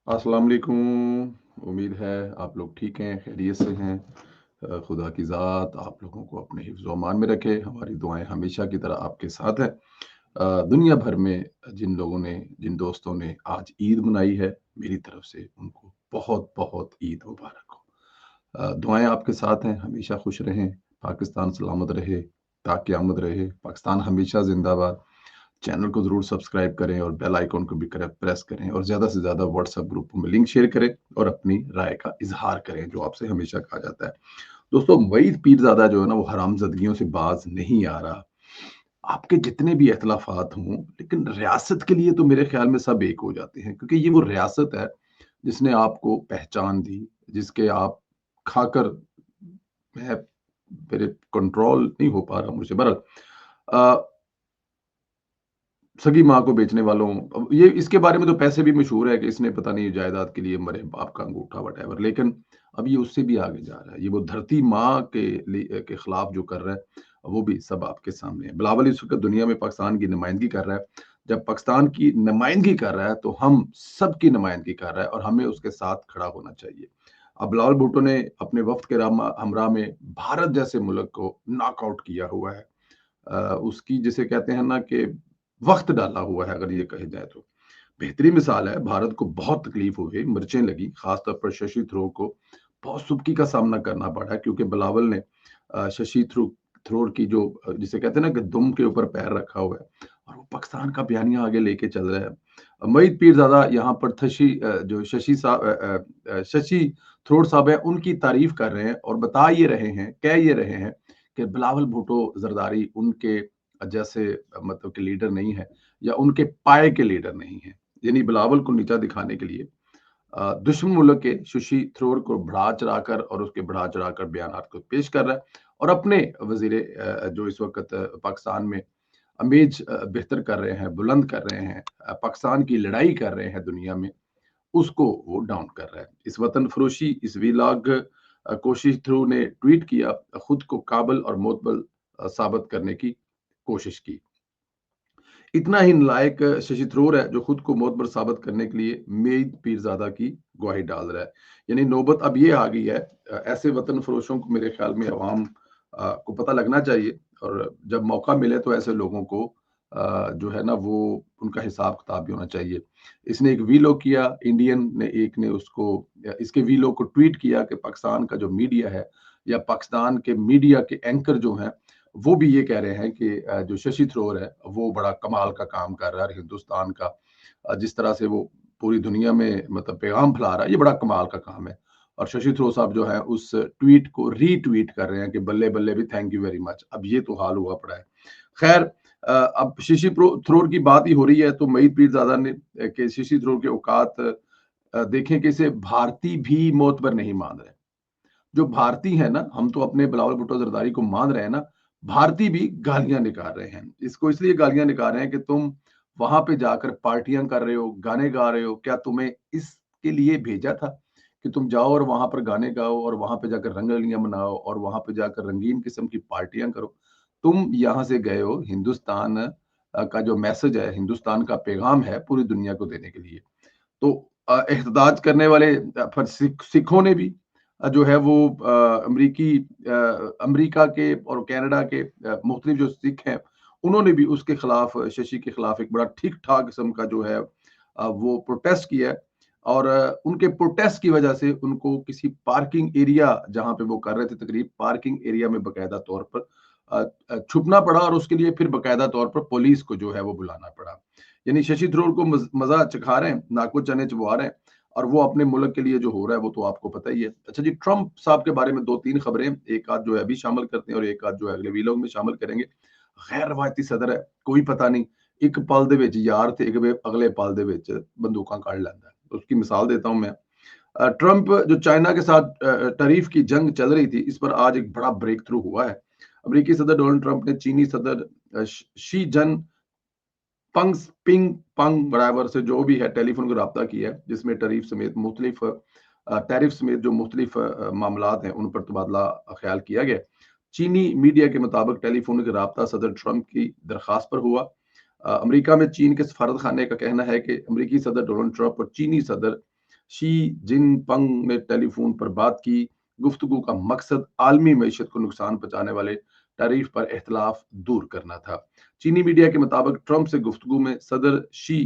अस्सलाम वालेकुम। उम्मीद है आप लोग ठीक हैं, खैरियत से हैं। खुदा की ज़ात आप लोगों को अपने हिफ्ज़ व अमान में रखे। हमारी दुआएँ हमेशा की तरह आपके साथ हैं। दुनिया भर में जिन लोगों ने, जिन दोस्तों ने आज ईद मनाई है, मेरी तरफ से उनको बहुत-बहुत ईद मुबारक हो। दुआएँ आपके साथ हैं, हमेशा खुश रहें, पाकिस्तान सलामत रहे, ता क़यामत रहे, पाकिस्तान हमेशा ज़िंदाबाद। चैनल को ज़रूर सब्सक्राइब करें और बेल आइकन को भी प्रेस करें और ज़्यादा से ज़्यादा व्हाट्सएप ग्रुपों में लिंक शेयर करें और अपनी राय का इजहार करें, जो आपसे हमेशा कहा जाता है। दोस्तों, वहीद पीरज़ादा जो है ना, वो हरामज़दगियों से बाज नहीं आ रहा। आपके जितने भी इख्तिलाफ़ात हों, लेकिन रियासत के लिए तो मेरे ख़्याल में सब एक हो जाते हैं, क्योंकि ये वो रियासत है जिसने आपको पहचान दी, जिसके आप खाकर मैं मेरे कंट्रोल नहीं हो पा रहा मुझे। बहरहाल सगी माँ को बेचने वालों, अब ये इसके बारे में तो पैसे भी मशहूर है कि इसने पता नहीं जायदाद के लिए मरे बाप का अंगूठा व्हाटएवर, लेकिन अब ये उससे भी आगे जा रहा है। ये वो धरती माँ के खिलाफ जो कर रहा है, वो भी सब आपके सामने है। बिलावल इस वक़्त दुनिया में पाकिस्तान की नुमाइंदगी कर रहा है। जब पाकिस्तान की नुमाइंदगी कर रहा है, तो हम सबकी नुमाइंदगी कर रहा है और हमें उसके साथ खड़ा होना चाहिए। अब बिलावल भुट्टो ने अपने वफ़्द के हमरा में भारत जैसे मुल्क को नॉकआउट किया हुआ है। उसकी जिसे कहते हैं ना कि वक़्त डाला हुआ है, अगर ये कहे जाए तो। बेहतरीन मिसाल है, भारत को बहुत तकलीफ हुई, मिर्चें लगी, ख़ास तौर पर शशि थरूर को बहुत सुबकी का सामना करना पड़ा, क्योंकि बिलावल ने शशि थरूर की जो जिसे कहते हैं ना कि दुम के ऊपर पैर रखा हुआ है और वो पाकिस्तान का बयानिया आगे लेके चल रहा है। मईद पीरज़ादा यहाँ पर जो शशि थरूर साहब हैं, उनकी तारीफ़ कर रहे हैं और बता ये रहे हैं, कह ये रहे हैं कि बिलावल भुट्टो ज़रदारी उनके जैसे मतलब कि लीडर नहीं है या उनके पाए के लीडर नहीं है। यानी बिलावल को नीचा दिखाने के लिए दुश्मन मुल्क के शशि थरूर को बढ़ा चढ़ाकर और उसके बढ़ा चढ़ाकर बयानात को पेश कर रहा है और अपने वजीर जो इस वक्त पाकिस्तान में इमेज बेहतर कर रहे हैं, बुलंद कर रहे हैं, पाकिस्तान की लड़ाई कर रहे हैं दुनिया में, उसको वो डाउन कर रहा है। इस वतन फरोशी, इस वीलॉग कोशिश थ्रू ने ट्वीट किया, खुद को काबिल और मोतबल साबित करने की कोशिश की। इतना ही नालायक शशि थरूर है जो खुद को मोतबर साबित करने के लिए मेद पीरजादा की गवाही डाल रहा है। यानी नौबत अब ये आ गई है, ऐसे वतन फरोशों को मेरे ख्याल में अवाम को पता लगना चाहिए और जब मौका मिले तो ऐसे लोगों को जो है ना वो उनका हिसाब किताब भी होना चाहिए। इसने एक वीलॉग किया, इंडियन ने एक ने उसको इसके वीलॉग को ट्वीट किया कि पाकिस्तान का जो मीडिया है या पाकिस्तान के मीडिया के एंकर जो हैं, वो भी ये कह रहे हैं कि जो शशि थरूर है वो बड़ा कमाल का काम कर रहा है और हिंदुस्तान का जिस तरह से वो पूरी दुनिया में मतलब पैगाम फैला रहा है, ये बड़ा कमाल का काम है। और शशि थरूर साहब जो है उस ट्वीट को रीट्वीट कर रहे हैं कि बल्ले बल्ले भी, थैंक यू वेरी मच। अब ये तो हाल हुआ पड़ा है। खैर, अब शशि थरूर की बात ही हो रही है तो मईद पीरजादा ने कि शशि थरूर के औकात देखें कि इसे भारतीय भी मोतबर नहीं मान रहे। जो भारतीय है ना, हम तो अपने बिलावल भुट्टो जरदारी को मान रहे हैं ना, भारतीय भी गालियां निकाल रहे हैं। इसको इसलिए गालियां निकाल रहे हैं कि तुम वहां पे जाकर पार्टियां कर रहे हो, गाने गा रहे हो, क्या तुम्हें इसके लिए भेजा था कि तुम जाओ और वहां पर गाने गाओ और वहां पे जाकर रंगलियां मनाओ और वहां पे जाकर रंगीन किस्म की पार्टियां करो। तुम यहाँ से गए हो हिंदुस्तान का जो मैसेज है, हिंदुस्तान का पैगाम है पूरी दुनिया को देने के लिए। तो एहतजाज करने वाले फिर सिखों ने भी जो है वो अमेरिका के और कनाडा के मुख्तलिफ जो सिख हैं, उन्होंने भी उसके खिलाफ, शशि के खिलाफ एक बड़ा ठीक ठाक किस्म का जो है वो प्रोटेस्ट किया है और उनके प्रोटेस्ट की वजह से उनको किसी पार्किंग एरिया जहां पे वो कर रहे थे तकरीब, पार्किंग एरिया में बकायदा तौर पर छुपना पड़ा और उसके लिए फिर बकायदा तौर पर पुलिस को जो है वो बुलाना पड़ा। यानी शशि थरूर को मजा चखा रहे हैं, नाको चने चबवा रहे हैं और वो अपने मुल्क के लिए जो हो रहा है वो तो आपको पता ही है। अच्छा जी, ट्रंप साहब के बारे में 2-3 खबरें, एक आध जो है अभी शामिल करते हैं और एक आध जो है अगले वीलॉग में शामिल करेंगे। गैर रवायती सदर है, कोई पता नहीं, एक पल दे विच यार थे, अगले पल दे विच बंदूकां कढ़ लैंदा है। उसकी मिसाल देता हूं मैं। ट्रंप जो चाइना के साथ टैरिफ की जंग चल रही थी, इस पर आज एक बड़ा ब्रेक थ्रू हुआ है। अमेरिकी सदर डोनाल्ड ट्रंप ने चीनी सदर शी जन पिंग पंग बराबर से जो भी है टेलीफोन को रब्ता किया है, जिसमें टैरिफ समेत जो मुख्तलिफ मामलात हैं उन पर तबादला ख्याल किया गया। चीनी मीडिया के मुताबिक टेलीफोन का रब्ता सदर ट्रंप की दरखास्त पर हुआ। अमेरिका में चीन के सफारत खाने का कहना है कि अमेरिकी सदर डोनाल्ड ट्रंप और चीनी सदर शी जिनपिंग ने टेलीफोन पर बात की। गुफ्तगू का मकसद आलमी मईशत को नुकसान पहुंचाने वाले टैरिफ पर इख्तलाफ दूर करना था। चीनी मीडिया के मुताबिक ट्रंप से गुफ्तगू में सदर शी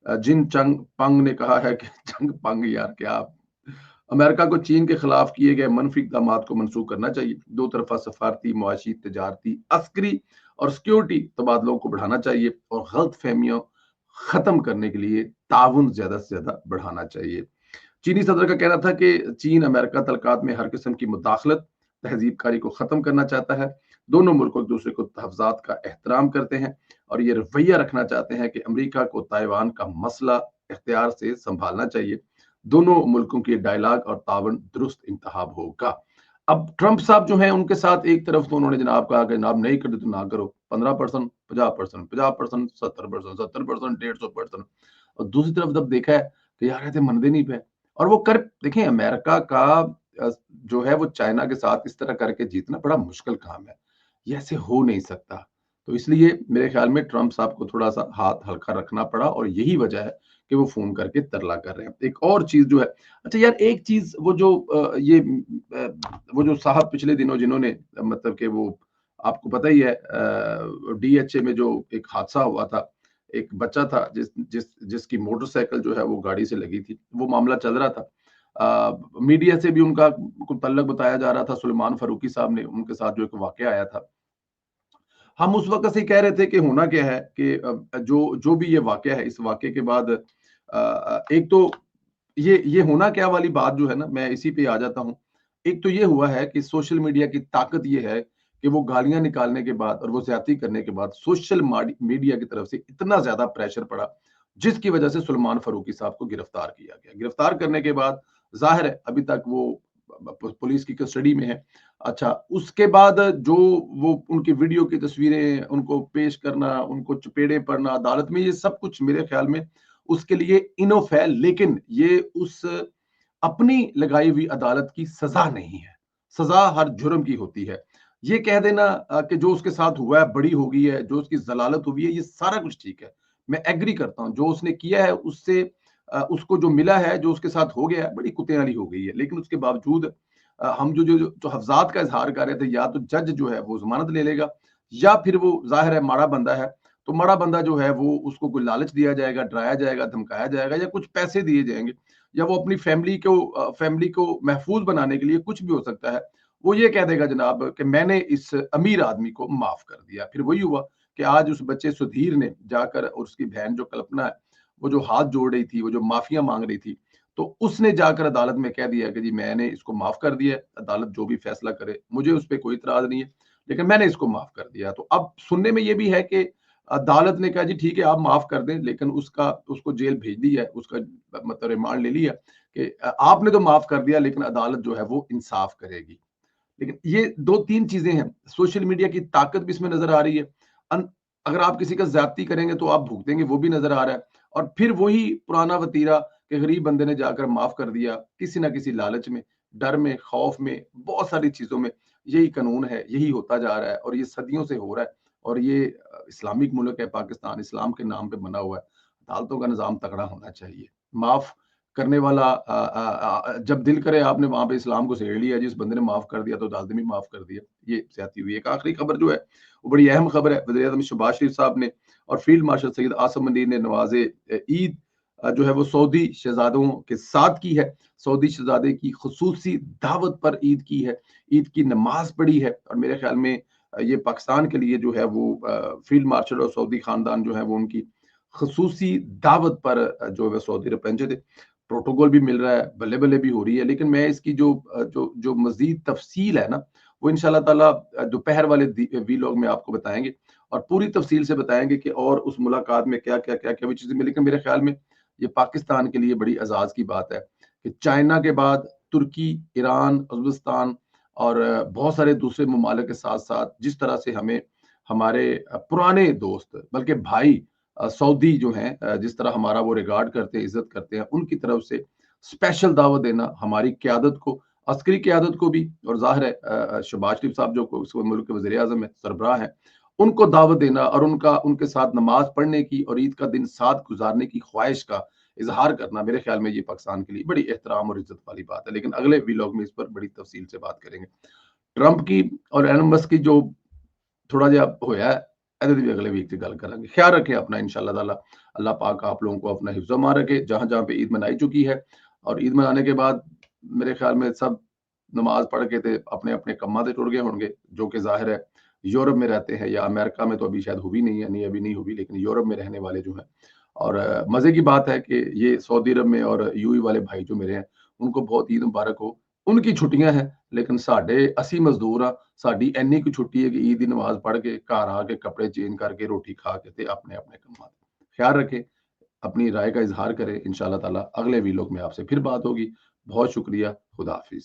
जिन चंग पंग ने कहा है कि चंग पंग यार क्या, अमेरिका को चीन के खिलाफ किए गए मनफी इकदाम को मनसूख करना चाहिए। दो तरफा सफारती, मुआशी, तजारती, अस्करी और सिक्योरिटी तबादलों को बढ़ाना चाहिए और गलत फहमियों खत्म करने के लिए ताउन ज्यादा से ज्यादा बढ़ाना चाहिए। चीनी सदर का कहना था कि चीन अमेरिका तलकात में हर किस्म की मुदाखलत, तहजीबकारी को खत्म करना चाहता है। दोनों मुल्क एक दूसरे को तहफ़्ज़ात का एहतराम करते हैं और ये रवैया रखना चाहते हैं कि अमेरिका को ताइवान का मसला इख्तियार से संभालना चाहिए। दोनों मुल्कों की डायलॉग और तावन दुरुस्त इंतहाब होगा। अब ट्रंप साहब जो हैं उनके साथ एक तरफ तो उन्होंने जनाब कहा कि जनाब नहीं कर तो ना करो, 15%, 50%, 50%, 70%, 70%, 150%। और दूसरी तरफ जब देखा है कि यार ऐसे मनदे नहीं पे, और वो कर देखें अमेरिका का जो है वो चाइना के साथ इस तरह करके जीतना बड़ा मुश्किल काम है। ये ऐसे हो नहीं सकता। तो इसलिए मेरे ख्याल में ट्रंप साहब को थोड़ा-सा हाथ हल्का रखना पड़ा और यही वजह है कि वो फ़ोन करके तरला कर रहे हैं। एक और चीज़ जो है, अच्छा यार एक चीज़ वो जो वो जो साहब पिछले दिनों जिन्होंने मतलब कि वो आपको पता ही है डीएचए में जो एक हादसा हुआ था, एक बच्चा था जिसकी मोटरसाइकिल जो है वो गाड़ी से लगी थी, वो मामला चल रहा था। मीडिया से भी उनका तल्लक बताया जा रहा था, सुलेमान फारूकी साहब ने उनके साथ जो एक वाकया आया था। हम उस वक़्त से कह रहे थे कि होना क्या है कि जो जो भी ये वाकया है, इस वाकये के बाद एक तो ये होना क्या वाली बात जो है ना, मैं इसी पे आ जाता हूँ। एक तो ये हुआ है कि सोशल मीडिया की ताकत ये है कि वो गालियाँ निकालने के बाद और वो ज़्यादती करने के बाद सोशल माडी मीडिया की तरफ से इतना ज़्यादा प्रेशर पड़ा, जिसकी वजह से सुलेमान फारूकी साहब को गिरफ्तार किया गया। गिरफ्तार करने के बाद ज़ाहिर है अभी तक वो पुलिस की कस्टडी में है। अच्छा, उसके बाद जो वो उनकी वीडियो की तस्वीरें उनको पेश करना, उनको चपेड़े पड़ना अदालत में, ये सब कुछ मेरे ख्याल में उसके लिए इनफ है, लेकिन ये उस अपनी लगाई हुई अदालत की सज़ा नहीं है। सज़ा हर जुर्म की होती है। ये कह देना कि जो उसके साथ हुआ है बड़ी हो गई है, जो उसकी ज़लालत हुई है, ये सारा कुछ ठीक है। मैं एग्री करता हूँ, जो उसने किया है उससे उसको जो मिला है, जो उसके साथ हो गया है, बड़ी कुत्तेहाली हो गई है। लेकिन उसके बावजूद हम जो हफ़्ज़ात का इज़हार कर रहे थे, या तो जज जो है वो ज़मानत ले लेगा, या फिर वो ज़ाहिर है माड़ा बंदा है, तो माड़ा बंदा जो है वो उसको कोई लालच दिया जाएगा, डराया जाएगा, धमकाया जाएगा, या कुछ पैसे दिए जाएँगे, या वो अपनी फैमिली को महफूज़ बनाने के लिए कुछ भी हो सकता है। वो ये कह देगा जनाब कि मैंने इस अमीर आदमी को माफ़ कर दिया। फिर वही हुआ कि आज उस बच्चे सुधीर ने जाकर, और उसकी बहन जो कल्पना है, वो जो हाथ जोड़ रही थी, वो जो माफ़िया माँग रही थी, तो उसने जाकर अदालत में कह दिया कि जी मैंने इसको माफ़ कर दिया है, अदालत जो भी फैसला करे, मुझे उस पे कोई इतराज़ नहीं है, लेकिन मैंने इसको माफ़ कर दिया। तो अब सुनने में ये भी है कि अदालत ने कहा जी ठीक है आप माफ़ कर दें, लेकिन उसको जेल भेज दिया है, उसका मतलब रिमांड ले लिया कि आपने तो माफ़ कर दिया, लेकिन अदालत जो है वो इंसाफ़ करेगी। लेकिन ये 2-3 चीज़ें हैं, सोशल मीडिया की ताकत भी इसमें नज़र आ रही है। अन अगर आप किसी का ज़्यादती करेंगे तो आप भुगतेंगे, वो भी नज़र आ रहा है। और फिर वही पुराना वतीरा कि गरीब बंदे ने जाकर माफ़ कर दिया, किसी न किसी लालच में, डर में, खौफ में, बहुत सारी चीज़ों में। यही कानून है, यही होता जा रहा है और ये सदियों से हो रहा है, और ये इस्लामिक मुल्क है पाकिस्तान, इस्लाम के नाम पे बना हुआ है। अदालतों का निज़ाम तगड़ा होना चाहिए। माफ़ करने वाला जब दिल करे आपने वहाँ पे इस्लाम को सहेड़ लिया, जिस बंदे ने माफ़ कर दिया तो अदालत ने भी माफ़ कर दिया। ये ज़्यादती हुई है। एक आखिरी खबर जो है, वो बड़ी अहम खबर है। वज़ीर-ए-आज़म शहबाज शरीफ साहब ने और फील्ड मार्शल सैयद आसिम मुनीर ने नवाज़े ईद जो है वो सऊदी शहज़ादों के साथ की है। सऊदी शहज़ादे की खुसूसी दावत पर ईद की है। ईद की नमाज़ पढ़ी है, और मेरे ख़्याल में ये पाकिस्तान के लिए जो है वो फील्ड मार्शल और सऊदी ख़ानदान जो है वो उनकी खुसूसी दावत पर जो है सऊदी अरब पहुँचे थे। प्रोटोकॉल भी मिल रहा है, बल्ले-बल्ले भी हो रही है, लेकिन मैं इसकी जो मज़ीद तफ़सील है ना, वो इंशाअल्लाह ताला दोपहर वाले वीलॉग में आपको बताएँगे, और पूरी तफ़सील से बताएँगे कि और उस मुलाकात में क्या-क्या भी चीज़ें मिली। लेकिन मेरे ख़्याल में ये पाकिस्तान के लिए बड़ी एज़ाज़ की बात है कि चाइना के बाद तुर्की, ईरान, उज़्बेकिस्तान और बहुत सारे दूसरे ममालिक के साथ-साथ जिस तरह से हमें हमारे पुराने दोस्त बल्कि भाई सऊदी जो हैं जिस तरह हमारा वो रिगार्ड करते हैं, इज़्ज़त करते हैं, उनकी तरफ से स्पेशल दावत देना हमारी क़यादत को, अस्करी क़यादत को भी, और ज़ाहिर है शहबाज शरीफ साहब जो इस मुल्क के वज़ीर-ए-आज़म हैं, सरबराह हैं, उनको दावत देना और उनके साथ नमाज़ पढ़ने की और ईद का दिन साथ गुज़ारने की ख़्वाहिश का اظہار کرنا میرے خیال میں یہ پاکستان کے لیے بڑی احترام اور عزت والی بات ہے، لیکن اگلے ویلاگ میں اس پر بڑی تفصیل سے بات کریں گے۔ ٹرمپ کی اور ایلن مسک کی جو تھوڑا جہا ہویا ہے، ਇਹਦੇ بھی اگلے ویک سے گل کریں گے۔ خیال رکھیں اپنا انشاءاللہ تعالی، اللہ پاک آپ لوگوں کو اپنا حفظ و امان رکھے، جہاں جہاں پہ عید منائی چکی ہے، اور عید منانے کے بعد میرے خیال میں سب نماز پڑھ کے تھے اپنے اپنے کماں تے ٹر گئے ہوں گے، جو کہ ظاہر ہے یورپ میں رہتے ہیں یا امریکہ میں تو ابھی شاید ہوئی نہیں ہے، نہیں ابھی نہیں ہوئی، لیکن یورپ میں رہنے والے جو ہیں، اور مزے کی بات ہے کہ یہ سعودی عرب میں اور یو اے والے بھائی جو میرے ہیں ان کو بہت عید مبارک ہو، ان کی چھٹیاں ہیں، لیکن ساڈے اسی مزدور آ، ساڈی اینی کی چھٹی ہے کہ عید کی نماز پڑھ کے گھر آ کے کپڑے چینج کر کے روٹی کھا کے تے اپنے اپنے کماں تے۔ خیال رکھیں، اپنی رائے کا اظہار کریں، انشاءاللہ تعالی اگلے ویلوگ میں آپ سے پھر بات ہوگی۔ بہت شکریہ، خدا حافظ۔